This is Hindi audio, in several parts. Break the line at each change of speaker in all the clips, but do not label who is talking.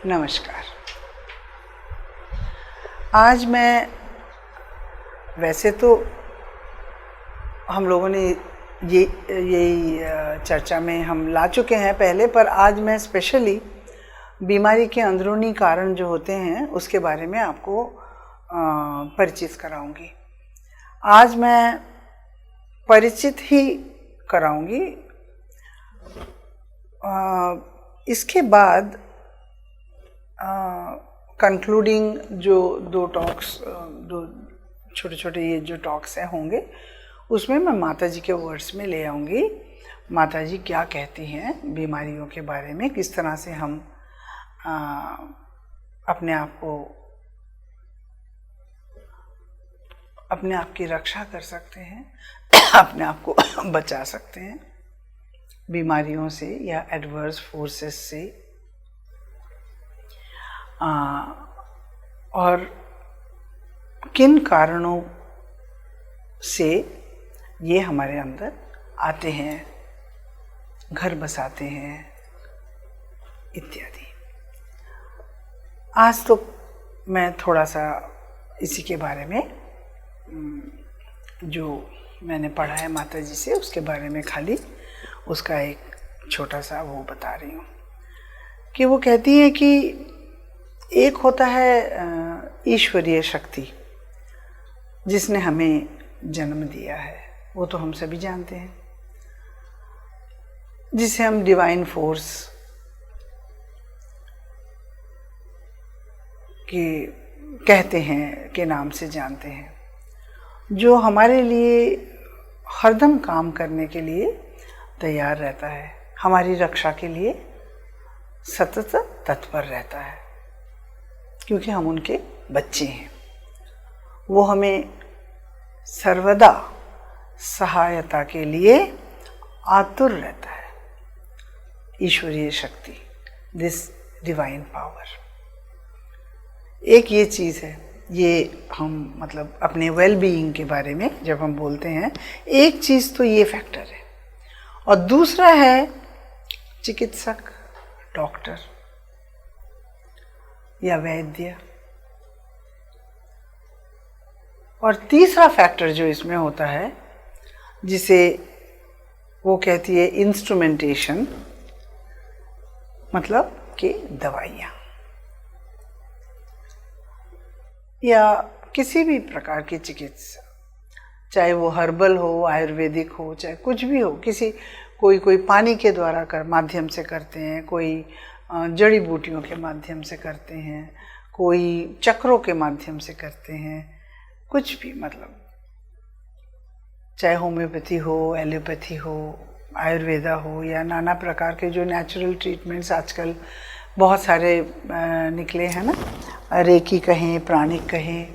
नमस्कार। आज मैं वैसे तो हम लोगों ने यही चर्चा में हम ला चुके हैं पहले, पर आज मैं स्पेशली बीमारी के अंदरूनी कारण जो होते हैं उसके बारे में आपको परिचित कराऊंगी। आज मैं परिचित ही कराऊंगी। इसके बाद कंक्लूडिंग जो दो छोटे छोटे ये जो टॉक्स हैं होंगे, उसमें मैं माता जी के वर्ड्स में ले आऊँगी। माता जी क्या कहती हैं बीमारियों के बारे में, किस तरह से हम अपने आप की रक्षा कर सकते हैं, अपने आप को बचा सकते हैं बीमारियों से या एडवर्स फोर्सेस से, और किन कारणों से ये हमारे अंदर आते हैं, घर बसाते हैं इत्यादि। आज तो मैं थोड़ा सा इसी के बारे में जो मैंने पढ़ा है माता जी से उसके बारे में खाली उसका एक छोटा सा वो बता रही हूँ कि वो कहती है कि एक होता है ईश्वरीय शक्ति जिसने हमें जन्म दिया है, वो तो हम सभी जानते हैं, जिसे हम डिवाइन फोर्स के कहते हैं के नाम से जानते हैं, जो हमारे लिए हरदम काम करने के लिए तैयार रहता है, हमारी रक्षा के लिए सतत तत्पर रहता है, क्योंकि हम उनके बच्चे हैं। वो हमें सर्वदा सहायता के लिए आतुर रहता है। ईश्वरीय शक्ति, दिस डिवाइन पावर, एक ये चीज़ है। ये हम मतलब अपने वेल बीइंग के बारे में जब हम बोलते हैं, एक चीज़ तो ये फैक्टर है, और दूसरा है चिकित्सक, डॉक्टर या वैद्य, और तीसरा फैक्टर जो इसमें होता है जिसे वो कहती है इंस्ट्रूमेंटेशन, मतलब कि दवाइयाँ या किसी भी प्रकार की चिकित्सा, चाहे वो हर्बल हो, आयुर्वेदिक हो, चाहे कुछ भी हो, कोई पानी के द्वारा माध्यम से करते हैं, कोई जड़ी बूटियों के माध्यम से करते हैं, कोई चक्रों के माध्यम से करते हैं, कुछ भी, मतलब चाहे होम्योपैथी हो, एलोपैथी हो, आयुर्वेदा हो, या नाना प्रकार के जो नेचुरल ट्रीटमेंट्स आजकल बहुत सारे निकले हैं ना, रेकी कहें, प्राणिक कहें,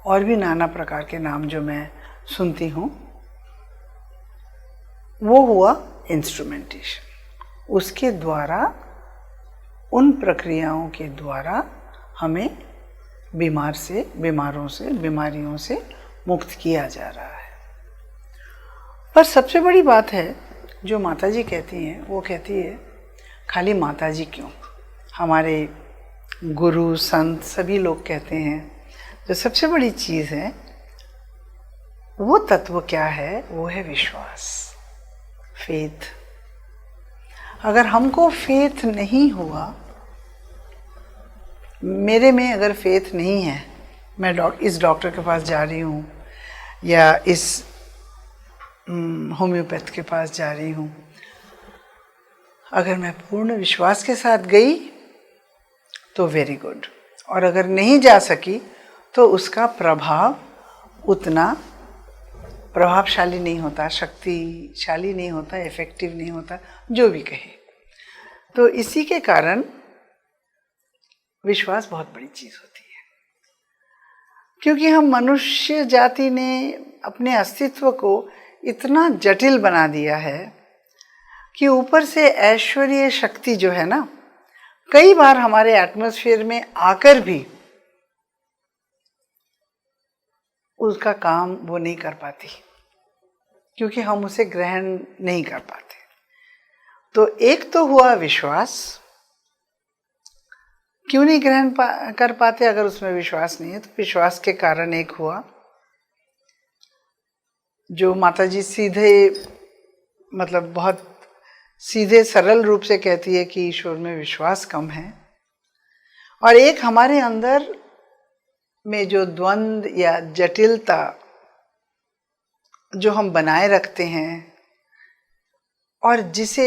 और भी नाना प्रकार के नाम जो मैं सुनती हूँ, वो हुआ इंस्ट्रूमेंटेशन। उसके द्वारा, उन प्रक्रियाओं के द्वारा हमें बीमारियों से मुक्त किया जा रहा है। पर सबसे बड़ी बात है जो माता जी कहती हैं, वो कहती है खाली माता जी क्यों, हमारे गुरु संत सभी लोग कहते हैं जो सबसे बड़ी चीज़ है वो तत्व क्या है, वो है विश्वास, फेथ। अगर हमको फेथ नहीं हुआ, मेरे में अगर फेथ नहीं है, मैं इस डॉक्टर के पास जा रही हूँ या इस होम्योपैथ के पास जा रही हूँ, अगर मैं पूर्ण विश्वास के साथ गई तो वेरी गुड, और अगर नहीं जा सकी तो उसका प्रभाव उतना प्रभावशाली नहीं होता, शक्तिशाली नहीं होता, इफेक्टिव नहीं होता, जो भी कहे। तो इसी के कारण विश्वास बहुत बड़ी चीज़ होती है, क्योंकि हम मनुष्य जाति ने अपने अस्तित्व को इतना जटिल बना दिया है कि ऊपर से ऐश्वर्य शक्ति जो है ना, कई बार हमारे एटमॉस्फेयर में आकर भी उसका काम वो नहीं कर पाती, क्योंकि हम उसे ग्रहण नहीं कर पाते। तो एक तो हुआ विश्वास, क्यों नहीं ग्रहण कर पाते अगर उसमें विश्वास नहीं है, तो विश्वास के कारण एक हुआ जो माता जी सीधे मतलब बहुत सीधे सरल रूप से कहती है कि ईश्वर में विश्वास कम है। और एक हमारे अंदर में जो द्वंद या जटिलता जो हम बनाए रखते हैं और जिसे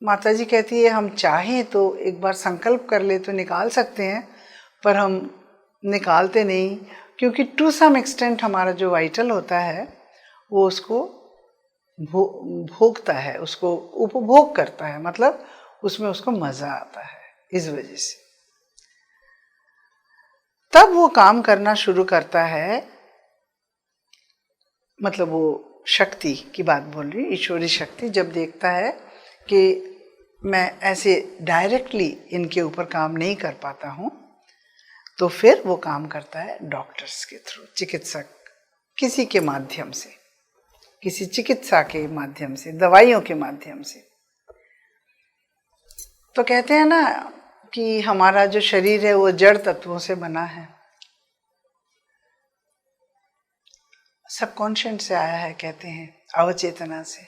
माता जी कहती है हम चाहें तो एक बार संकल्प कर ले तो निकाल सकते हैं, पर हम निकालते नहीं, क्योंकि टू सम एक्सटेंट हमारा जो वाइटल होता है वो उसको भोगता है, उसको उपभोग करता है, मतलब उसमें उसको मजा आता है। इस वजह से तब वो काम करना शुरू करता है, मतलब वो शक्ति की बात बोल रही, ईश्वरी शक्ति जब देखता है कि मैं ऐसे डायरेक्टली इनके ऊपर काम नहीं कर पाता हूँ, तो फिर वो काम करता है डॉक्टर्स के थ्रू, चिकित्सक किसी के माध्यम से, किसी चिकित्सा के माध्यम से, दवाइयों के माध्यम से। तो कहते हैं ना कि हमारा जो शरीर है वो जड़ तत्वों से बना है, सबकॉन्शियस से आया है, कहते हैं अवचेतना से।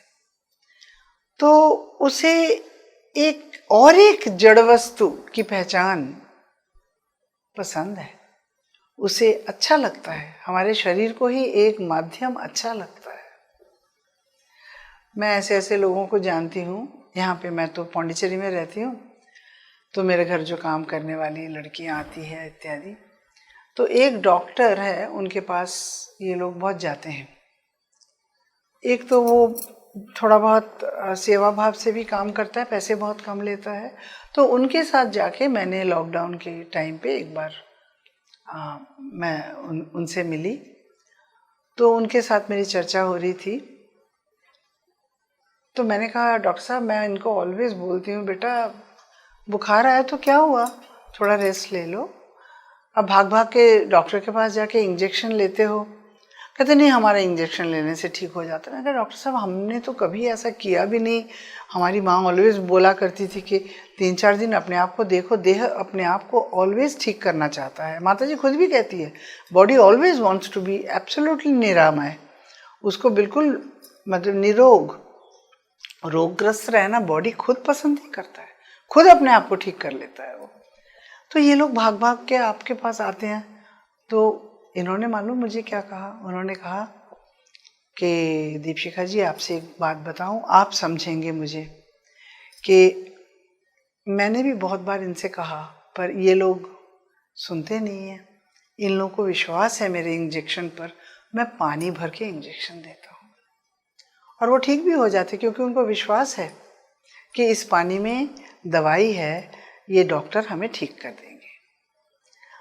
तो उसे एक जड़ वस्तु की पहचान पसंद है, उसे अच्छा लगता है, हमारे शरीर को ही एक माध्यम अच्छा लगता है। मैं ऐसे ऐसे लोगों को जानती हूँ, यहाँ पे मैं तो पौंडीचेरी में रहती हूँ, तो मेरे घर जो काम करने वाली लड़कियाँ आती है इत्यादि, तो एक डॉक्टर है उनके पास ये लोग बहुत जाते हैं। एक तो वो थोड़ा बहुत सेवा भाव से भी काम करता है, पैसे बहुत कम लेता है, तो उनके साथ जाके मैंने लॉकडाउन के टाइम पे एक बार मैं उनसे मिली, तो उनके साथ मेरी चर्चा हो रही थी। तो मैंने कहा डॉक्टर साहब, मैं इनको ऑलवेज बोलती हूँ बेटा बुखार आया तो क्या हुआ, थोड़ा रेस्ट ले लो, अब भाग भाग के डॉक्टर के पास जाके इंजेक्शन लेते हो। कहते नहीं, हमारा इंजेक्शन लेने से ठीक हो जाता है। मैं कहा डॉक्टर साहब हमने तो कभी ऐसा किया भी नहीं, हमारी माँ ऑलवेज बोला करती थी कि 3-4 दिन अपने आप को देखो, देह अपने आप को ऑलवेज ठीक करना चाहता है। माता जी खुद भी कहती है body always wants to be absolutely निरामय, उसको बिल्कुल मतलब निरोग, रोगग्रस्त रहना बॉडी खुद पसंद नहीं करता है, खुद अपने आप को ठीक कर लेता है वो। तो ये लोग भाग भाग के आपके पास आते हैं। तो इन्होंने मालूम मुझे क्या कहा, उन्होंने कहा कि दीपशिखा जी आपसे एक बात बताऊं, आप समझेंगे मुझे, कि मैंने भी बहुत बार इनसे कहा पर ये लोग सुनते नहीं हैं, इन लोगों को विश्वास है मेरे इंजेक्शन पर, मैं पानी भर के इंजेक्शन देता हूँ और वो ठीक भी हो जाते, क्योंकि उनको विश्वास है कि इस पानी में दवाई है, ये डॉक्टर हमें ठीक कर देंगे।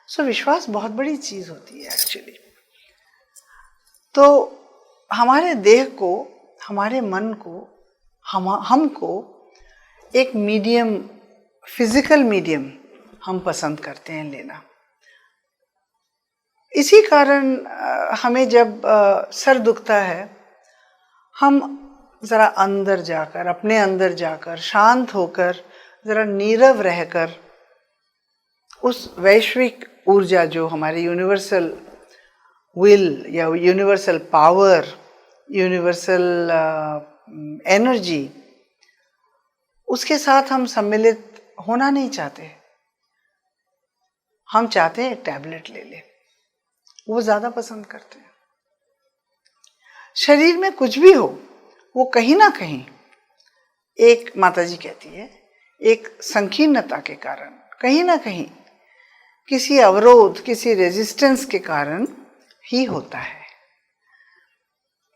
सो विश्वास बहुत बड़ी चीज होती है एक्चुअली। तो हमारे देह को, हमारे मन को, हमको एक मीडियम, फिजिकल मीडियम हम पसंद करते हैं लेना। इसी कारण हमें जब सर दुखता है, हम जरा अंदर जाकर, अपने अंदर जाकर शांत होकर, जरा नीरव रहकर उस वैश्विक ऊर्जा जो हमारी यूनिवर्सल विल या यूनिवर्सल पावर, यूनिवर्सल एनर्जी, उसके साथ हम सम्मिलित होना नहीं चाहते। हम चाहते हैं एक टैबलेट ले ले, वो ज्यादा पसंद करते हैं। शरीर में कुछ भी हो, वो कहीं ना कहीं एक, माता जी कहती है, एक संकीर्णता के कारण, कहीं ना कहीं किसी अवरोध, किसी रेजिस्टेंस के कारण ही होता है।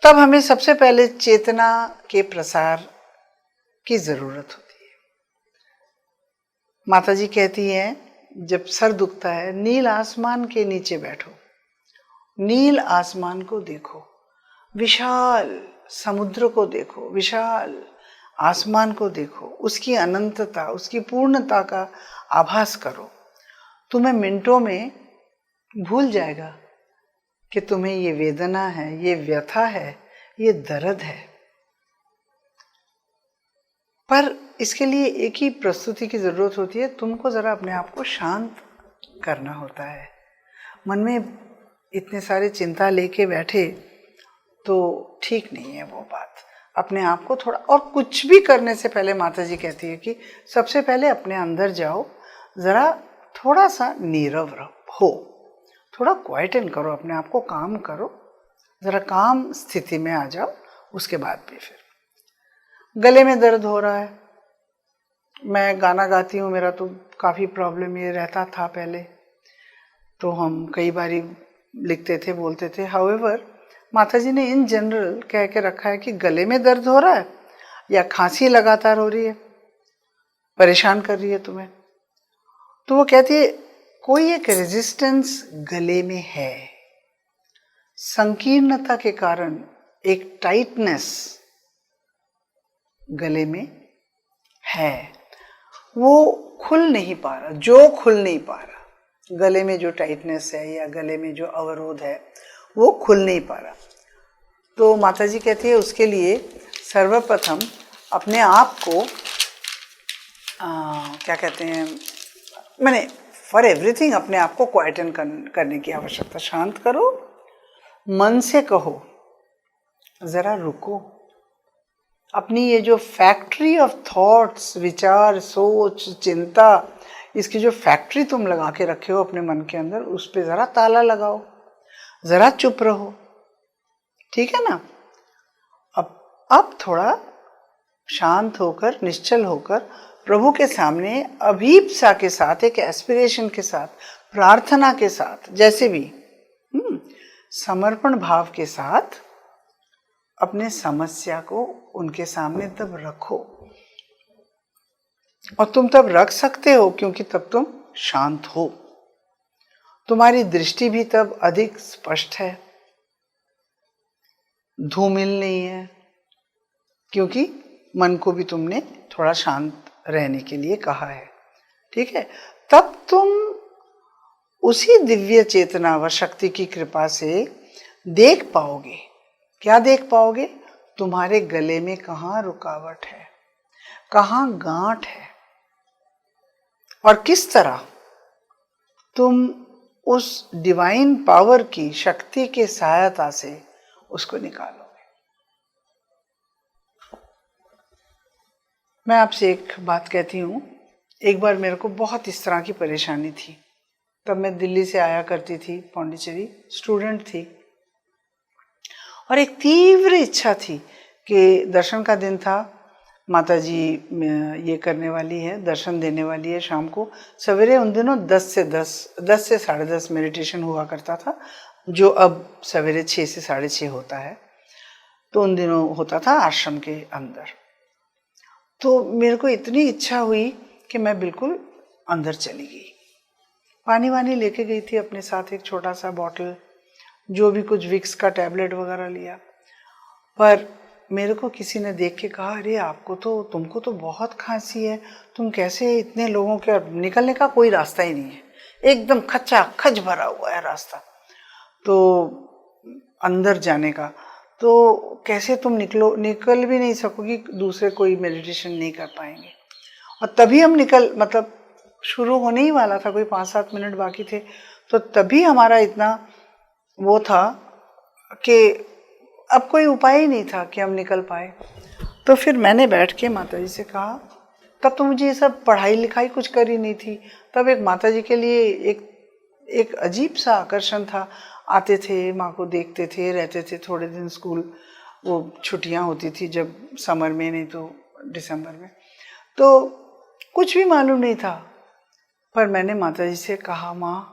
तब हमें सबसे पहले चेतना के प्रसार की जरूरत होती है। माता जी कहती हैं जब सर दुखता है, नील आसमान के नीचे बैठो, नील आसमान को देखो, विशाल समुद्र को देखो, विशाल आसमान को देखो, उसकी अनंतता, उसकी पूर्णता का आभास करो। तुम्हें मिनटों में भूल जाएगा कि तुम्हें ये वेदना है, ये व्यथा है, ये दर्द है। पर इसके लिए एक ही प्रस्तुति की ज़रूरत होती है, तुमको ज़रा अपने आप को शांत करना होता है। मन में इतने सारे चिंता लेके बैठे तो ठीक नहीं है वो बात। अपने आप को थोड़ा, और कुछ भी करने से पहले माता जी कहती है कि सबसे पहले अपने अंदर जाओ, ज़रा थोड़ा सा नीरव हो, थोड़ा क्वाइटन करो अपने आप को, काम करो, ज़रा काम स्थिति में आ जाओ। उसके बाद भी फिर गले में दर्द हो रहा है, मैं गाना गाती हूँ, मेरा तो काफ़ी प्रॉब्लम ये रहता था पहले, तो हम कई बारी लिखते थे, बोलते थे। हाउएवर माता जी ने इन जनरल कह के रखा है कि गले में दर्द हो रहा है या खांसी लगातार हो रही है, परेशान कर रही है तुम्हें, तो वो कहती है कोई एक रेजिस्टेंस गले में है, संकीर्णता के कारण एक टाइटनेस गले में है, वो खुल नहीं पा रहा, जो खुल नहीं पा रहा, गले में जो टाइटनेस है या गले में जो अवरोध है वो खुल नहीं पा रहा। तो माता जी कहती है उसके लिए सर्वप्रथम अपने आप को क्या कहते हैं, मैंने फॉर एवरीथिंग अपने आप को क्वाइटन करने की आवश्यकता। शांत करो, मन से कहो ज़रा रुको, अपनी ये जो फैक्ट्री ऑफ थॉट्स, विचार, सोच, चिंता, इसकी जो फैक्ट्री तुम लगा के रखे हो अपने मन के अंदर, उस पर ज़रा ताला लगाओ, ज़रा चुप रहो, ठीक है ना। अब थोड़ा शांत होकर, निश्चल होकर प्रभु के सामने अभीप्सा के साथ, एक एस्पिरेशन के साथ, प्रार्थना के साथ, जैसे भी समर्पण भाव के साथ अपने समस्या को उनके सामने तब रखो। और तुम तब रख सकते हो क्योंकि तब तुम शांत हो, तुम्हारी दृष्टि भी तब अधिक स्पष्ट है, धूमिल नहीं है, क्योंकि मन को भी तुमने थोड़ा शांत रहने के लिए कहा है, ठीक है। तब तुम उसी दिव्य चेतना व शक्ति की कृपा से देख पाओगे। क्या देख पाओगे? तुम्हारे गले में कहाँ रुकावट है, कहाँ गांठ है, और किस तरह तुम उस डिवाइन पावर की, शक्ति की सहायता से उसको निकालोगे। मैं आपसे एक बात कहती हूँ, एक बार मेरे को बहुत इस तरह की परेशानी थी, तब मैं दिल्ली से आया करती थी, पौंडीचेरी स्टूडेंट थी, और एक तीव्र इच्छा थी कि दर्शन का दिन था, माता जी ये करने वाली है, दर्शन देने वाली है शाम को सवेरे। उन दिनों 10 से 10:30 मेडिटेशन हुआ करता था, जो अब सवेरे 6 से 6:30 होता है, तो उन दिनों होता था आश्रम के अंदर। तो मेरे को इतनी इच्छा हुई कि मैं बिल्कुल अंदर चली गई, पानी वानी लेके गई थी अपने साथ, एक छोटा सा बॉटल, जो भी कुछ विक्स का टैबलेट वगैरह लिया। पर मेरे को किसी ने देख के कहा, अरे तुमको तो बहुत खांसी है, तुम कैसे इतने लोगों के, निकलने का कोई रास्ता ही नहीं है, एकदम खचा खच भरा हुआ है रास्ता, तो अंदर जाने का, तो कैसे तुम निकल भी नहीं सकोगी, दूसरे कोई मेडिटेशन नहीं कर पाएंगे। और तभी हम मतलब शुरू होने ही वाला था, कोई 5-7 मिनट बाकी थे, तो तभी हमारा इतना वो था कि अब कोई उपाय ही नहीं था कि हम निकल पाए। तो फिर मैंने बैठ के माता जी से कहा, तब तो मुझे ये सब पढ़ाई लिखाई कुछ करी नहीं थी, तब एक माता जी के लिए एक अजीब सा आकर्षण था, आते थे, माँ को देखते थे, रहते थे थोड़े दिन, स्कूल वो छुट्टियाँ होती थी जब समर में, नहीं तो दिसंबर में, तो कुछ भी मालूम नहीं था। पर मैंने माता जी से कहा, माँ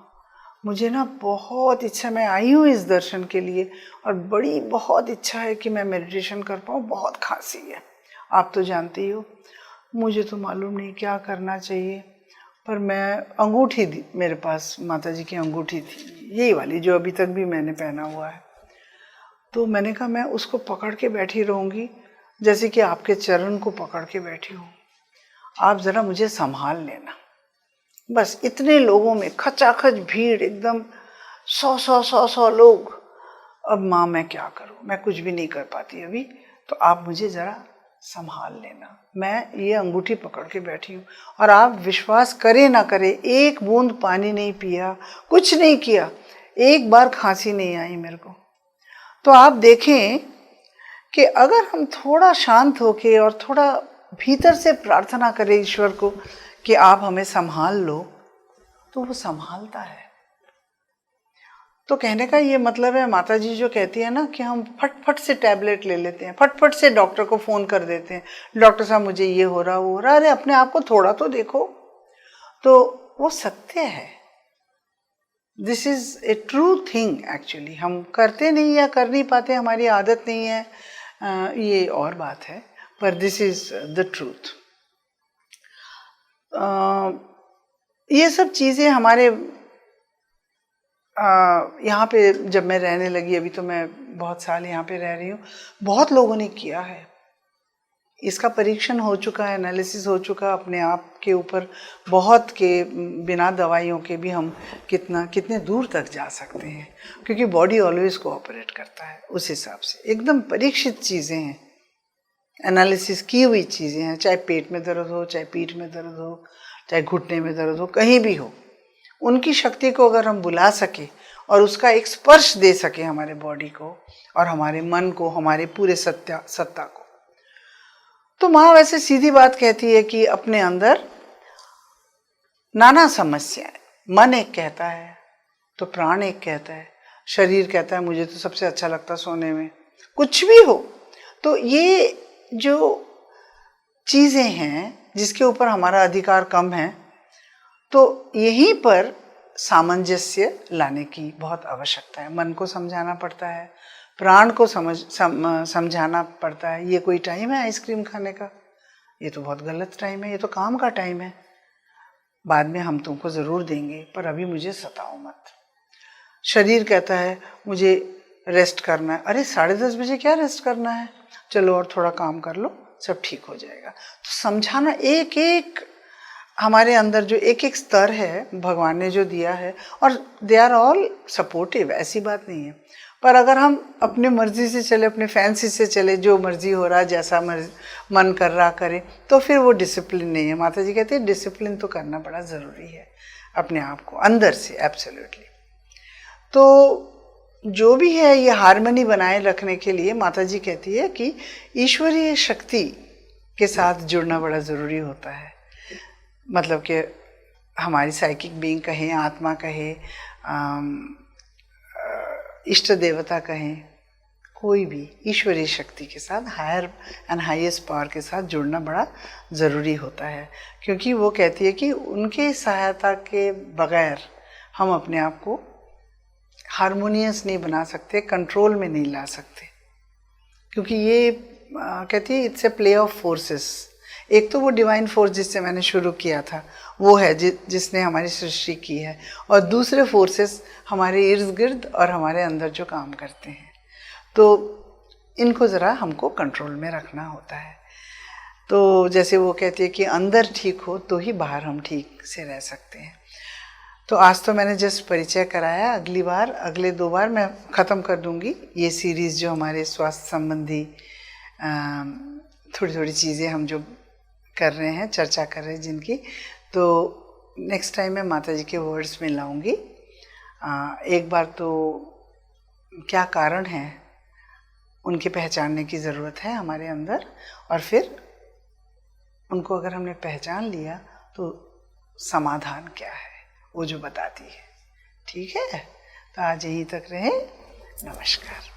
मुझे ना बहुत इच्छा, मैं आई हूँ इस दर्शन के लिए, और बड़ी बहुत इच्छा है कि मैं मेडिटेशन कर पाऊँ, बहुत खांसी है, आप तो जानते ही हो, मुझे तो मालूम नहीं क्या करना चाहिए। पर मैं अंगूठी दी, मेरे पास माता जी की अंगूठी थी, यही वाली जो अभी तक भी मैंने पहना हुआ है, तो मैंने कहा मैं उसको पकड़ के बैठी रहूँगी, जैसे कि आपके चरण को पकड़ के बैठी हूँ, आप ज़रा मुझे संभाल लेना। बस इतने लोगों में खचाखच भीड़, एकदम 100 लोग। अब माँ मैं क्या करूँ, मैं कुछ भी नहीं कर पाती अभी, तो आप मुझे ज़रा संभाल लेना। मैं ये अंगूठी पकड़ के बैठी हूँ और आप विश्वास करें ना करें, एक बूंद पानी नहीं पिया, कुछ नहीं किया, एक बार खांसी नहीं आई मेरे को। तो आप देखें कि अगर हम थोड़ा शांत होके और थोड़ा भीतर से प्रार्थना करें ईश्वर को कि आप हमें संभाल लो, तो वो संभालता है। तो कहने का ये मतलब है, माता जी जो कहती है ना कि हम फट से टैबलेट ले लेते हैं, फट से डॉक्टर को फ़ोन कर देते हैं, डॉक्टर साहब मुझे ये हो रहा वो हो रहा। अरे अपने आप को थोड़ा तो देखो। तो वो सत्य है, this is a true thing actually. हम करते नहीं या कर नहीं पाते, हमारी आदत नहीं है, ये और बात है, पर दिस इज़ द ट्रूथ। ये सब चीज़ें हमारे यहाँ पे जब मैं रहने लगी, अभी तो मैं बहुत साल यहाँ पे रह रही हूँ, बहुत लोगों ने किया है। इसका परीक्षण हो चुका है, एनालिसिस हो चुका अपने आप के ऊपर, बहुत के बिना दवाइयों के भी हम कितने दूर तक जा सकते हैं, क्योंकि बॉडी ऑलवेज कोऑपरेट करता है उस हिसाब से। एकदम परीक्षित चीज़ें हैं, एनालिसिस की हुई चीज़ें हैं, चाहे पेट में दर्द हो, चाहे पीठ में दर्द हो, चाहे घुटने में दर्द हो, कहीं भी हो, उनकी शक्ति को अगर हम बुला सके और उसका एक स्पर्श दे सके हमारे बॉडी को और हमारे मन को, हमारे पूरे सत्ता को, तो माँ वैसे सीधी बात कहती है कि अपने अंदर नाना समस्याएं, मन एक कहता है तो प्राण एक कहता है, शरीर कहता है मुझे तो सबसे अच्छा लगता सोने में, कुछ भी हो। तो ये जो चीज़ें हैं जिसके ऊपर हमारा अधिकार कम है, तो यहीं पर सामंजस्य लाने की बहुत आवश्यकता है। मन को समझाना पड़ता है, प्राण को समझाना पड़ता है। ये कोई टाइम है आइसक्रीम खाने का? ये तो बहुत गलत टाइम है, ये तो काम का टाइम है, बाद में हम तुमको ज़रूर देंगे, पर अभी मुझे सताओ मत। शरीर कहता है मुझे रेस्ट करना है, अरे 10:30 बजे क्या रेस्ट करना है, चलो और थोड़ा काम कर लो, सब ठीक हो जाएगा। तो समझाना, एक एक हमारे अंदर जो एक एक स्तर है भगवान ने जो दिया है, और दे आर ऑल सपोर्टिव, ऐसी बात नहीं है। पर अगर हम अपने मर्जी से चले, अपने फैंसी से चले, जो मर्जी हो रहा, जैसा मन कर रहा करें, तो फिर वो डिसिप्लिन नहीं है। माता जी कहती है डिसिप्लिन तो करना बड़ा ज़रूरी है अपने आप को अंदर से, एब्सोल्युटली। तो जो भी है ये हार्मनी बनाए रखने के लिए माता जी कहती है कि ईश्वरीय शक्ति के साथ जुड़ना बड़ा ज़रूरी होता है। मतलब कि हमारी साइकिक बीइंग कहें, आत्मा कहें, इष्ट देवता कहें, कोई भी ईश्वरीय शक्ति के साथ, हायर एंड हाईएस्ट पावर के साथ जुड़ना बड़ा ज़रूरी होता है, क्योंकि वो कहती है कि उनके सहायता के बगैर हम अपने आप को हारमोनियस नहीं बना सकते, कंट्रोल में नहीं ला सकते। क्योंकि ये कहती है it's a play of forces. एक तो वो डिवाइन फोर्स जिससे मैंने शुरू किया था, वो है जिसने हमारी सृष्टि की है, और दूसरे फोर्सेस हमारे इर्द गिर्द और हमारे अंदर जो काम करते हैं। तो इनको ज़रा हमको कंट्रोल में रखना होता है। तो जैसे वो कहती है कि अंदर ठीक हो तो ही बाहर हम ठीक से रह सकते हैं। तो आज तो मैंने जस्ट परिचय कराया, अगली बार, अगले 2 बार मैं ख़त्म कर दूँगी ये सीरीज़ जो हमारे स्वास्थ्य संबंधी थोड़ी थोड़ी चीज़ें हम जो कर रहे हैं, चर्चा कर रहे हैं जिनकी, तो नेक्स्ट टाइम मैं माता जी के वर्ड्स में लाऊंगी। एक बार तो क्या कारण है उनके पहचानने की ज़रूरत है हमारे अंदर, और फिर उनको अगर हमने पहचान लिया तो समाधान क्या है वो जो बताती है। ठीक है, तो आज यहीं तक रहे। नमस्कार।